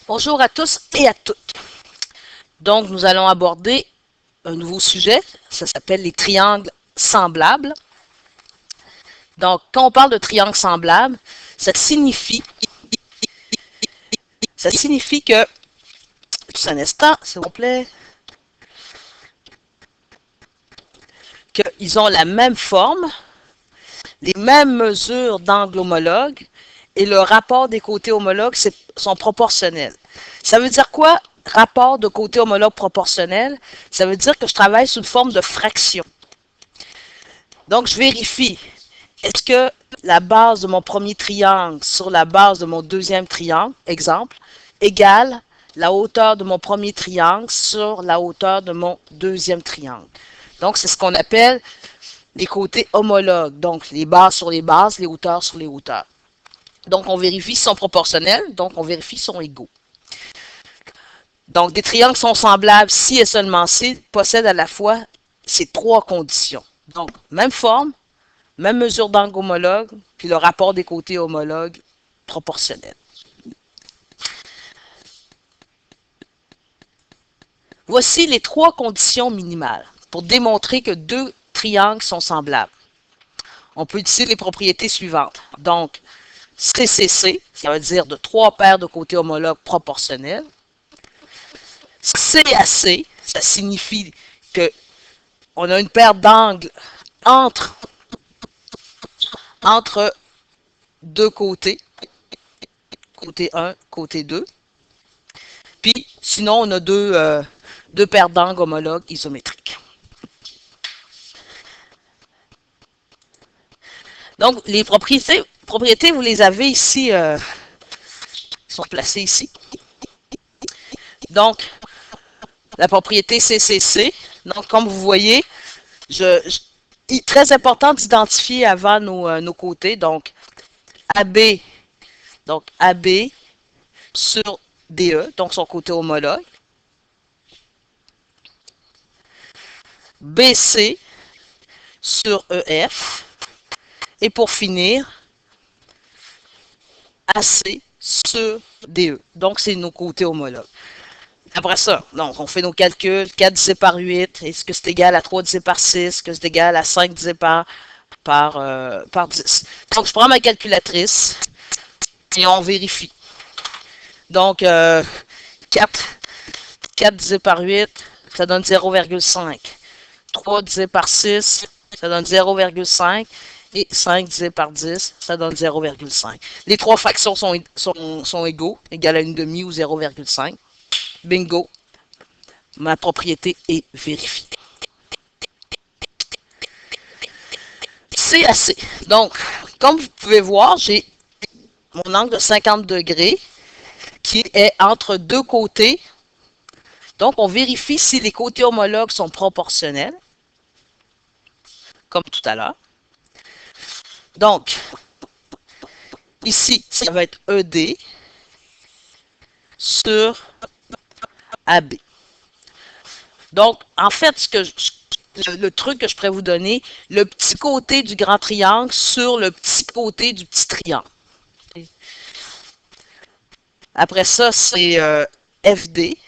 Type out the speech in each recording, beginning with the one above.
Bonjour à tous et à toutes. Donc, nous allons aborder un nouveau sujet. Ça s'appelle les triangles semblables. Donc, quand on parle de triangles semblables, ça signifie que, juste un instant, s'il vous plaît, qu'ils ont la même forme, les mêmes mesures d'angle homologue et le rapport des côtés homologues sont proportionnels. Ça veut dire quoi, rapport de côtés homologues proportionnel? Ça veut dire que je travaille sous une forme de fraction. Donc, je vérifie, est-ce que la base de mon premier triangle sur la base de mon deuxième triangle, exemple, égale la hauteur de mon premier triangle sur la hauteur de mon deuxième triangle. Donc, c'est ce qu'on appelle les côtés homologues. Donc, les bases sur les bases, les hauteurs sur les hauteurs. Donc, on vérifie s'ils sont proportionnels. Donc, on vérifie s'ils sont égaux. Donc, des triangles sont semblables si et seulement si possèdent à la fois ces trois conditions. Donc, même forme, même mesure d'angle homologue, puis le rapport des côtés homologues proportionnel. Voici les trois conditions minimales pour démontrer que deux triangles sont semblables. On peut utiliser les propriétés suivantes. Donc, CCC, ça veut dire de trois paires de côtés homologues proportionnels. CAC, ça signifie que on a une paire d'angles entre deux côtés, côté 1, côté 2. Puis, sinon, on a deux paires d'angles homologues isométriques. Donc, les propriétés, vous les avez ici, sont placées ici. Donc, la propriété CCC. Donc, comme vous voyez, il est très important d'identifier avant nos côtés. Donc, AB sur DE, donc son côté homologue. BC sur EF. Et pour finir, AC sur DE. Donc, c'est nos côtés homologues. Après ça, donc, on fait nos calculs. 4 divisé par 8, est-ce que c'est égal à 3 divisé par 6? Est-ce que c'est égal à 5 divisé par 10? Donc, je prends ma calculatrice et on vérifie. Donc, 4 divisé par 8, ça donne 0,5. 3 divisé par 6, ça donne 0,5. Et 5 divisé par 10, ça donne 0,5. Les trois fractions sont égaux, égales à une demi ou 0,5. Bingo, ma propriété est vérifiée. C'est assez. Donc, comme vous pouvez voir, j'ai mon angle de 50 degrés qui est entre deux côtés. Donc, on vérifie si les côtés homologues sont proportionnels, comme tout à l'heure. Donc, ici, ça va être ED sur AB. Donc, en fait, le truc que je pourrais vous donner, le petit côté du grand triangle sur le petit côté du petit triangle. Après ça, c'est FD.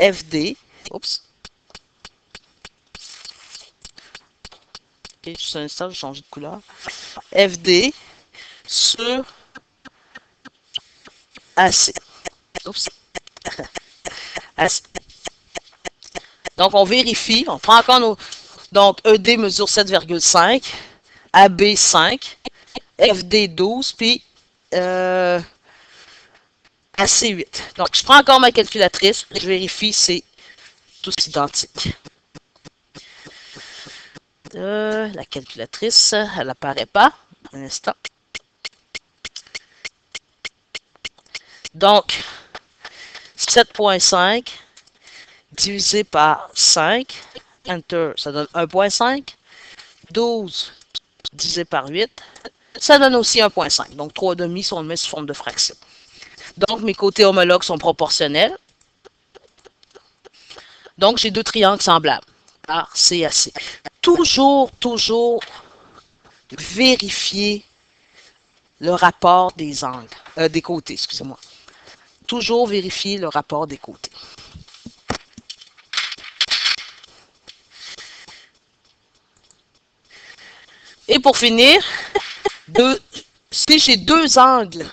FD. Oups. Ok, juste un instant, je vais changer de couleur. FD sur AC. Oups. AC. Donc, on vérifie. On prend encore nos... Donc, ED mesure 7,5. AB 5. FD 12. Puis, AC 8. Donc, je prends encore ma calculatrice. Je vérifie, c'est tous identique. La calculatrice, elle n'apparaît pas. Un instant. Donc, 7,5 divisé par 5, Enter, ça donne 1,5. 12 divisé par 8, ça donne aussi 1,5. Donc, 3,5 sont mis sous forme de fraction. Donc, mes côtés homologues sont proportionnels. Donc, j'ai deux triangles semblables par CAC. Toujours vérifier le rapport des angles, des côtés, excusez-moi. toujours vérifier le rapport des côtés. Et pour finir, si j'ai deux angles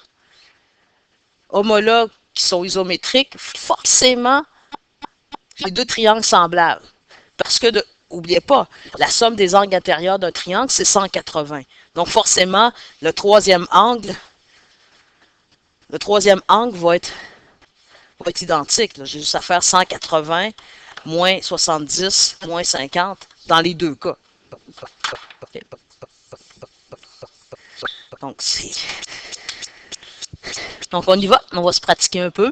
homologues qui sont isométriques, forcément, j'ai deux triangles semblables. Parce que, n'oubliez pas, la somme des angles intérieurs d'un triangle, c'est 180. Donc, forcément, le troisième angle va être identique. J'ai juste à faire 180 moins 70 moins 50 dans les deux cas. Donc, on y va. On va se pratiquer un peu.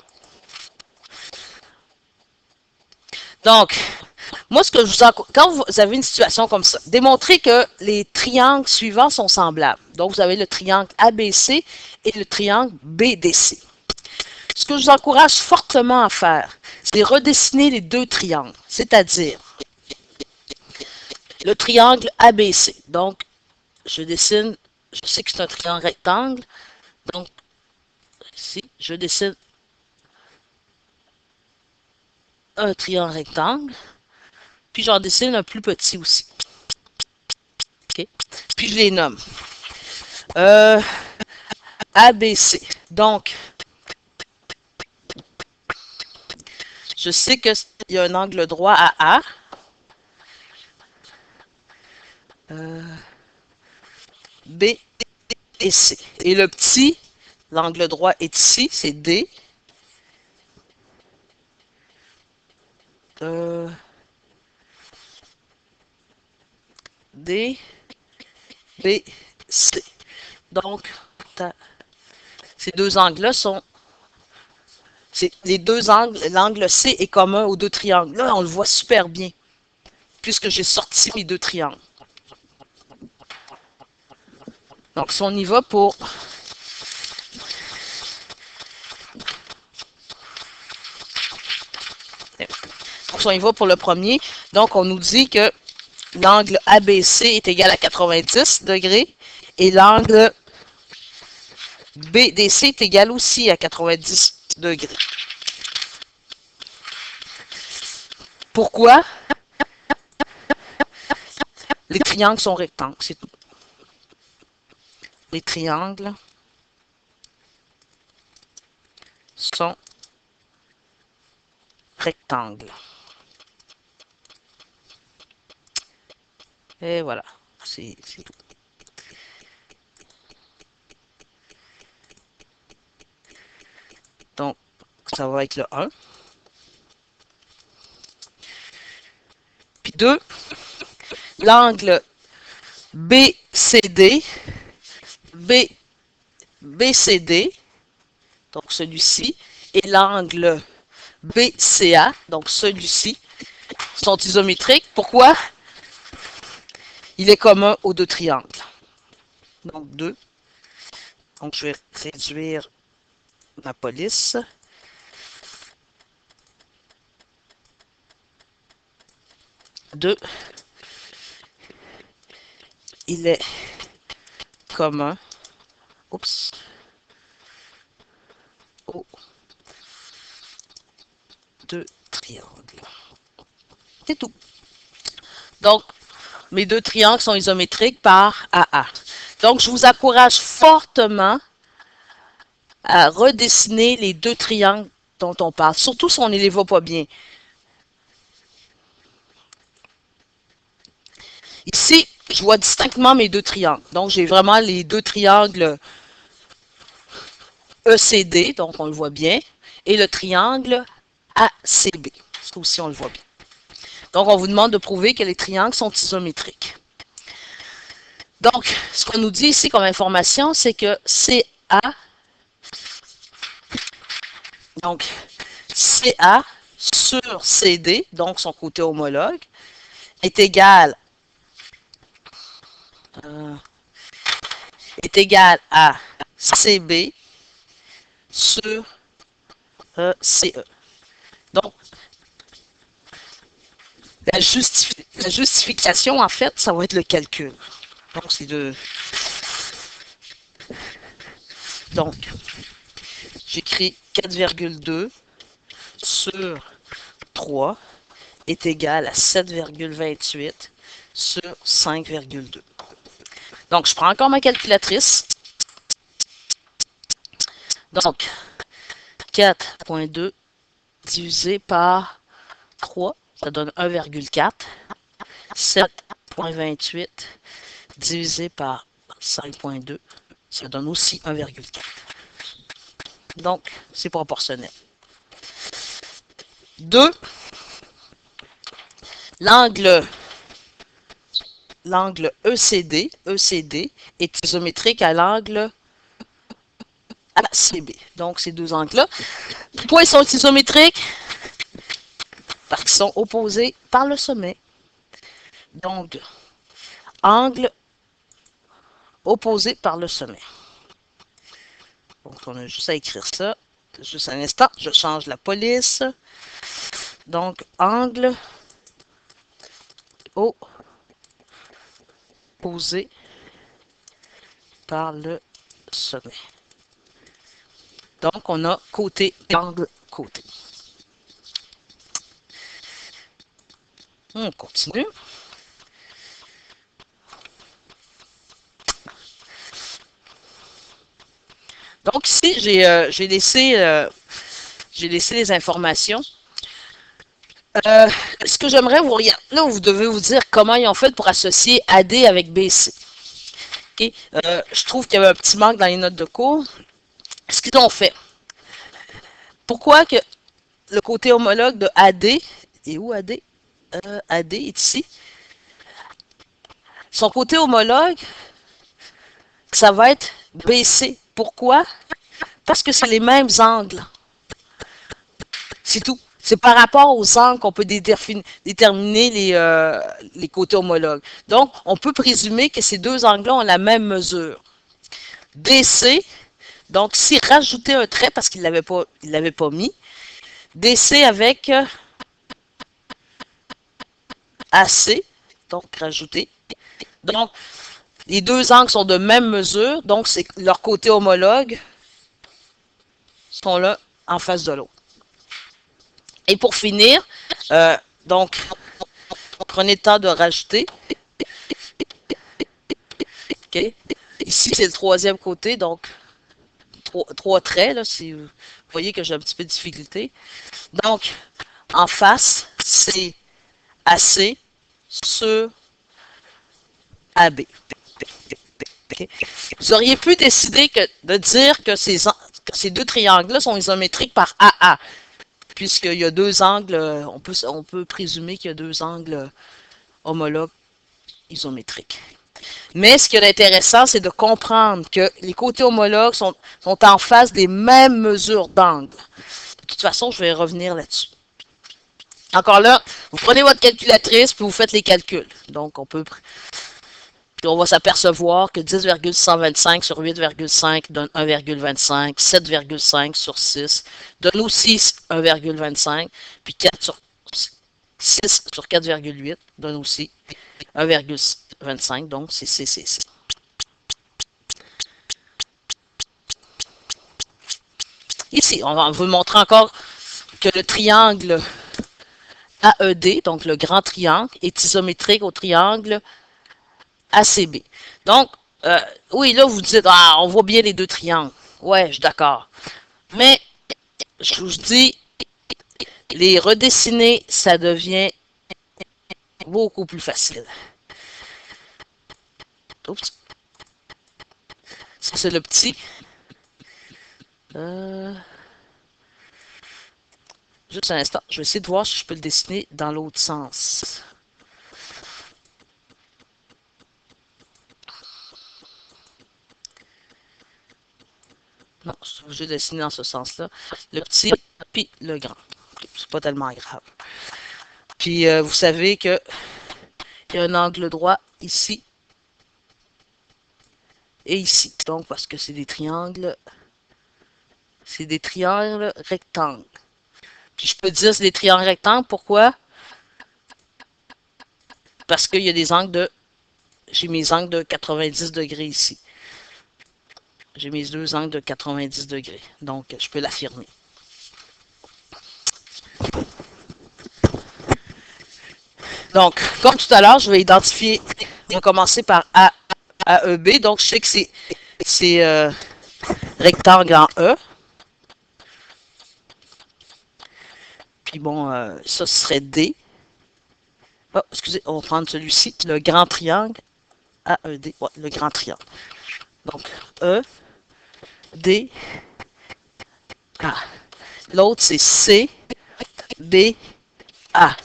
Donc, moi, quand vous avez une situation comme ça, démontrez que les triangles suivants sont semblables. Donc, vous avez le triangle ABC et le triangle BDC. Ce que je vous encourage fortement à faire, c'est redessiner les deux triangles, c'est-à-dire le triangle ABC. Donc, je dessine, je sais que c'est un triangle rectangle, donc ici, je dessine un triangle rectangle, puis j'en dessine un plus petit aussi. Okay. Puis je les nomme. ABC. Donc, je sais qu'il y a un angle droit à A. B et C. Et le petit, l'angle droit est ici, c'est D. D, B, C. Donc, ces deux angles-là sont... Les deux angles, l'angle C est commun aux deux triangles. Là, on le voit super bien, puisque j'ai sorti mes deux triangles. Donc, si on y va pour... Donc, si on y va pour le premier, donc on nous dit que l'angle ABC est égal à 90 degrés et l'angle BDC est égal aussi à 90 degrés. Pourquoi? Les triangles sont rectangles, c'est tout. Les triangles sont rectangles. Et voilà. Donc, ça va être le 1. Puis 2, l'angle BCD, BCD, donc celui-ci, et l'angle BCA, donc celui-ci, sont isométriques. Pourquoi? Il est commun aux deux triangles. Donc 2. Donc je vais réduire ma police. Deux. Il est commun. Oups. Aux deux triangles. C'est tout. Donc, mes deux triangles sont isométriques par AA. Donc, je vous encourage fortement à redessiner les deux triangles dont on parle, surtout si on ne les voit pas bien. Ici, je vois distinctement mes deux triangles. Donc, j'ai vraiment les deux triangles ECD, donc on le voit bien, et le triangle ACB. Ça aussi, on le voit bien. Donc, on vous demande de prouver que les triangles sont isométriques. Donc, ce qu'on nous dit ici comme information, c'est que CA, donc CA sur CD, donc son côté homologue, est égal à CB sur CE. Donc, la justification, en fait, ça va être le calcul. Donc, c'est de... Donc, j'écris 4,2 sur 3 est égal à 7,28 sur 5,2. Donc, je prends encore ma calculatrice. Donc, 4,2 divisé par 3, ça donne 1,4. 7,28 divisé par 5,2, ça donne aussi 1,4. Donc, c'est proportionnel. 2. L'angle ECD est isométrique à l'angle ACB. Donc, ces deux angles-là. Pourquoi ils sont isométriques? Parce qu'ils sont opposés par le sommet. Donc, angle opposé par le sommet. Donc, on a juste à écrire ça. Juste un instant, je change la police. Donc, angle opposé par le sommet. Donc, on a côté, angle, côté. On continue. Donc, ici, j'ai laissé les informations. Ce que j'aimerais vous regarder, là, vous devez vous dire comment ils ont fait pour associer AD avec BC. Okay? Je trouve qu'il y avait un petit manque dans les notes de cours. Ce qu'ils ont fait. Pourquoi que le côté homologue de AD, et où AD? AD est ici. Son côté homologue, ça va être BC. Pourquoi? Parce que c'est les mêmes angles. C'est tout. C'est par rapport aux angles qu'on peut déterminer les côtés homologues. Donc, on peut présumer que ces deux angles-là ont la même mesure. DC, donc si rajouter un trait parce qu'il ne l'avait pas mis, DC avec AC, donc rajouter. Donc, les deux angles sont de même mesure, donc leurs côtés homologues sont là en face de l'autre. Et pour finir, donc, prenez le temps de rajouter. Okay. Ici, c'est le troisième côté, donc trois traits, là, si vous voyez que j'ai un petit peu de difficulté. Donc, en face, c'est AC sur AB. Okay. Vous auriez pu décider de dire que ces deux triangles-là sont isométriques par AA. Puisqu'il y a deux angles, on peut présumer qu'il y a deux angles homologues isométriques. Mais ce qui est intéressant, c'est de comprendre que les côtés homologues sont en face des mêmes mesures d'angle. De toute façon, je vais revenir là-dessus. Encore là, vous prenez votre calculatrice puis vous faites les calculs. Donc, on va s'apercevoir que 10,125 sur 8,5 donne 1,25, 7,5 sur 6 donne aussi 1,25, puis 4 sur 6 sur 4,8 donne aussi 1,25, donc c'est. Ici, on va vous montrer encore que le triangle AED, donc le grand triangle, est isométrique au triangle ACB. Donc, oui, là, vous dites, on voit bien les deux triangles. Ouais, je suis d'accord. Mais, je vous dis, les redessiner, ça devient beaucoup plus facile. Oups. Ça, c'est le petit. Juste un instant. Je vais essayer de voir si je peux le dessiner dans l'autre sens. Non, je suis obligé de dessiner dans ce sens-là. Le petit, puis le grand. C'est pas tellement grave. Puis, vous savez qu'il y a un angle droit ici et ici. Donc, parce que c'est des triangles rectangles. Puis, je peux dire c'est des triangles rectangles. Pourquoi? Parce qu'il y a des angles j'ai mes angles de 90 degrés ici. J'ai mes deux angles de 90 degrés. Donc, je peux l'affirmer. Donc, comme tout à l'heure, je vais identifier, on va commencer par AEB. Donc, je sais que c'est rectangle en E. Puis bon, ça, ce serait D. Oh, excusez, on va prendre celui-ci, le grand triangle. AED, ouais, le grand triangle. Donc, E, D, A. L'autre, c'est C, B, A.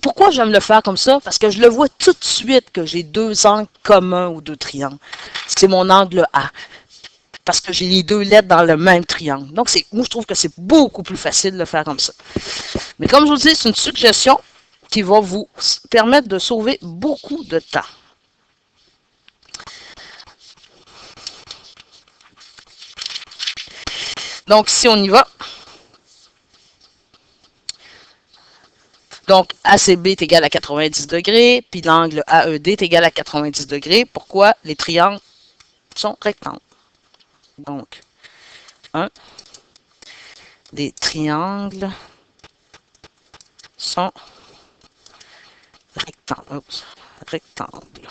Pourquoi j'aime le faire comme ça? Parce que je le vois tout de suite que j'ai deux angles communs ou deux triangles. C'est mon angle A. Parce que j'ai les deux lettres dans le même triangle. Donc, moi, je trouve que c'est beaucoup plus facile de le faire comme ça. Mais comme je vous dis, c'est une suggestion qui va vous permettre de sauver beaucoup de temps. Donc, si on y va, donc ACB est égal à 90 degrés, puis l'angle AED est égal à 90 degrés. Pourquoi? Les triangles sont rectangles. Donc, 1, les triangles sont rectangles. Rectangles.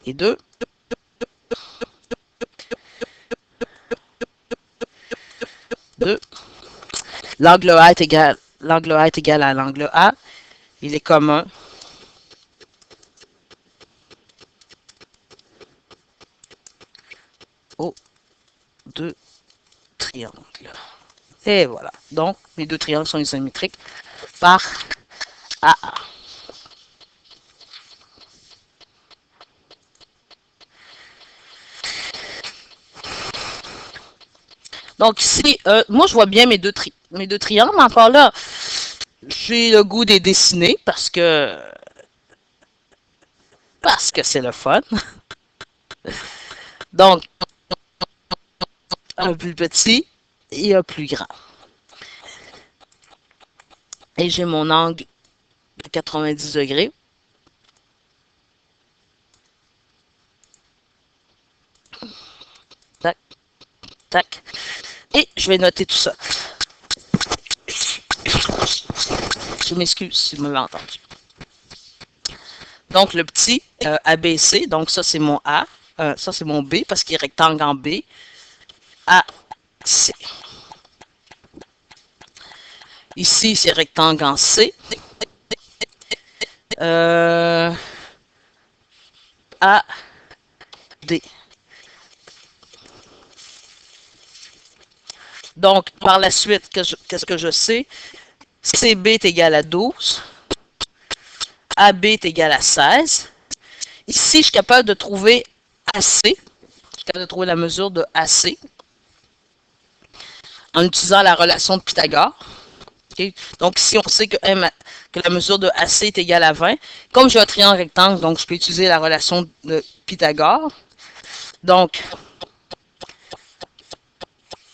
Et 2, l'angle A est égal, à l'angle A. Il est commun aux deux triangles. Et voilà. Donc, les deux triangles sont isométriques par AA. Donc ici, moi je vois bien mes deux triangles. Encore là, j'ai le goût de les dessiner parce que c'est le fun. Donc, un plus petit et un plus grand. Et j'ai mon angle de 90 degrés. Tac, tac. Et je vais noter tout ça. Je m'excuse si vous m'avez entendu. Donc, le petit ABC, donc ça c'est mon A. Ça c'est mon B parce qu'il est rectangle en B. AC. Ici, c'est rectangle en C. A, D. Donc, par la suite, qu'est-ce que je sais? CB est égal à 12. AB est égal à 16. Ici, je suis capable de trouver AC. Je suis capable de trouver la mesure de AC en utilisant la relation de Pythagore. Okay? Donc, ici, on sait que la mesure de AC est égale à 20. Comme j'ai un triangle rectangle, donc je peux utiliser la relation de Pythagore. Donc,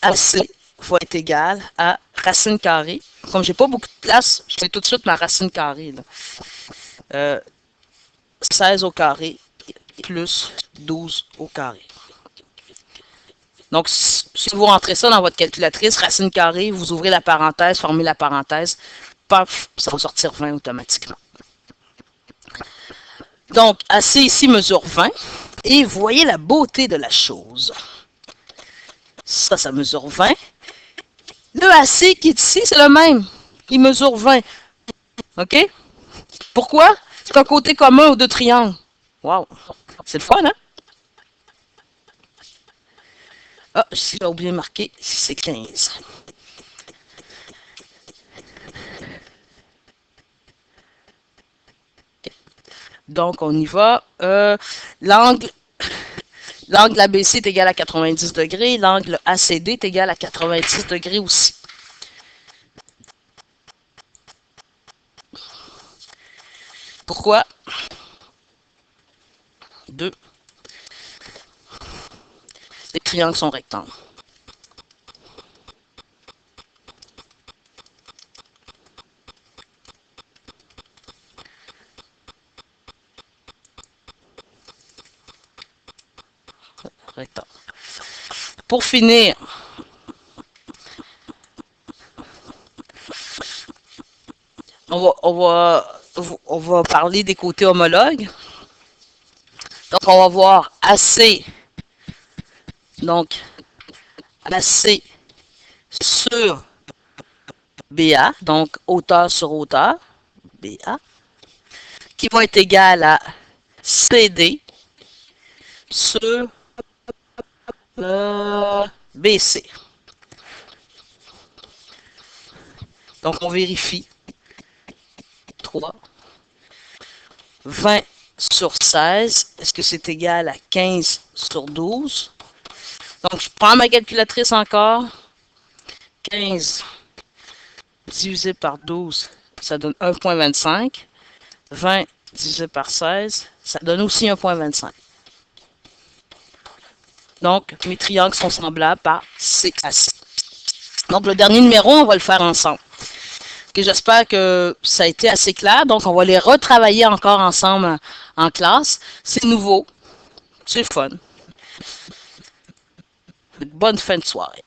AC va être égal à racine carrée. Comme j'ai pas beaucoup de place, je fais tout de suite ma racine carrée. 16 au carré plus 12 au carré. Donc, si vous rentrez ça dans votre calculatrice, racine carrée, vous ouvrez la parenthèse, formez la parenthèse, paf, ça va sortir 20 automatiquement. Donc, AC ici mesure 20. Et vous voyez la beauté de la chose. Ça mesure 20. Le AC qui est ici, c'est le même. Il mesure 20. OK? Pourquoi? C'est un côté commun aux deux triangles. Wow! C'est le fun, hein? Ah, j'ai oublié de marquer si c'est 15. Donc, on y va. L'angle ABC est égal à 90 degrés. L'angle ACD est égal à 90 degrés aussi. Pourquoi? 2. Les triangles sont rectangles. pour finir, on va parler des côtés homologues. Donc, on va voir AC, donc AC sur BA, donc hauteur sur hauteur, BA, qui va être égal à CD sur BC. Donc, on vérifie. 3, 20 sur 16, est-ce que c'est égal à 15 sur 12? Donc, je prends ma calculatrice encore. 15 divisé par 12, ça donne 1,25. 20 divisé par 16, ça donne aussi 1,25. Donc, mes triangles sont semblables par C à C. Donc, le dernier numéro, on va le faire ensemble. J'espère que ça a été assez clair. Donc, on va les retravailler encore ensemble en classe. C'est nouveau. C'est fun. Bonne fin de soirée.